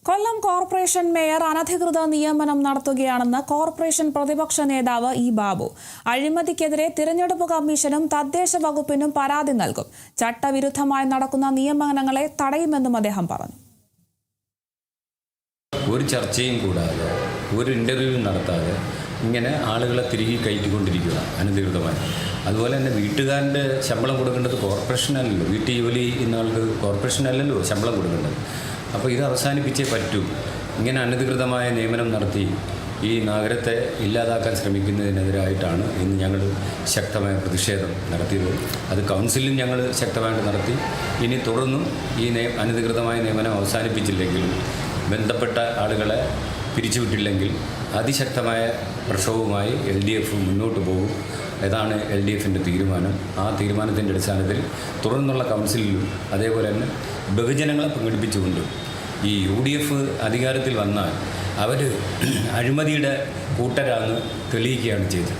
കൊല്ലം corporation mayor അനധികൃത നിയമനം നടത്തുകയാണെന്ന് കോർപ്പറേഷൻ പ്രതിപക്ഷ നേതാവ് ഇ ബാബു. അഴിമതിക്കെതിരെ തിരഞ്ഞെടുപ്പ് കമ്മീഷനും തദ്ദേശ വകുപ്പിനും പരാതി നൽകും. ചട്ടവിരുദ്ധമായി നടക്കുന്ന നിയമനങ്ങളെ തടയുമെന്നും അദ്ദേഹം പറഞ്ഞു. ഒരു ചർച്ചയും കൂടാതെ ഒരു ഇൻ്റർവ്യൂ നടത്താതെ ഇങ്ങനെ ആളുകളെ തിരികെ കയറ്റിക്കൊണ്ടിരിക്കുക അനധികൃതമായി. അതുപോലെ തന്നെ വീട്ടുകാരൻ്റെ ശമ്പളം കൊടുക്കേണ്ടത് കോർപ്പറേഷനല്ലല്ലോ, വീട്ടിൽ ജോലി ചെയ്യുന്ന ആൾക്ക് കോർപ്പറേഷനല്ലല്ലോ ശമ്പളം കൊടുക്കേണ്ടത്. അപ്പോൾ ഇത് അവസാനിപ്പിച്ചേ പറ്റൂ. ഇങ്ങനെ അനധികൃതമായ നിയമനം നടത്തി ഈ നഗരത്തെ ഇല്ലാതാക്കാൻ ശ്രമിക്കുന്നതിനെതിരായിട്ടാണ് ഇന്ന് ഞങ്ങൾ ശക്തമായ പ്രതിഷേധം നടത്തിയത്. അത് കൗൺസിലും ഞങ്ങൾ ശക്തമായിട്ട് നടത്തി. ഇനി തുടർന്നും ഈ അനധികൃതമായ നിയമനം അവസാനിപ്പിച്ചില്ലെങ്കിലും ബന്ധപ്പെട്ട ആളുകളെ പിരിച്ചുവിട്ടില്ലെങ്കിൽ അതിശക്തമായ പ്രക്ഷോഭവുമായി LDF മുന്നോട്ട് പോകും. ഇതാണ് LDFിൻ്റെ തീരുമാനം. ആ തീരുമാനത്തിൻ്റെ അടിസ്ഥാനത്തിൽ തുടർന്നുള്ള കൗൺസിലിലും അതേപോലെ തന്നെ ബഹുജനങ്ങളെ പങ്കെടുപ്പിച്ചുകൊണ്ട് ഈ UDF അധികാരത്തിൽ വന്നാൽ അവർ അഴിമതിയുടെ കൂട്ടരാണെന്ന് തെളിയിക്കുകയാണ് ചെയ്തത്.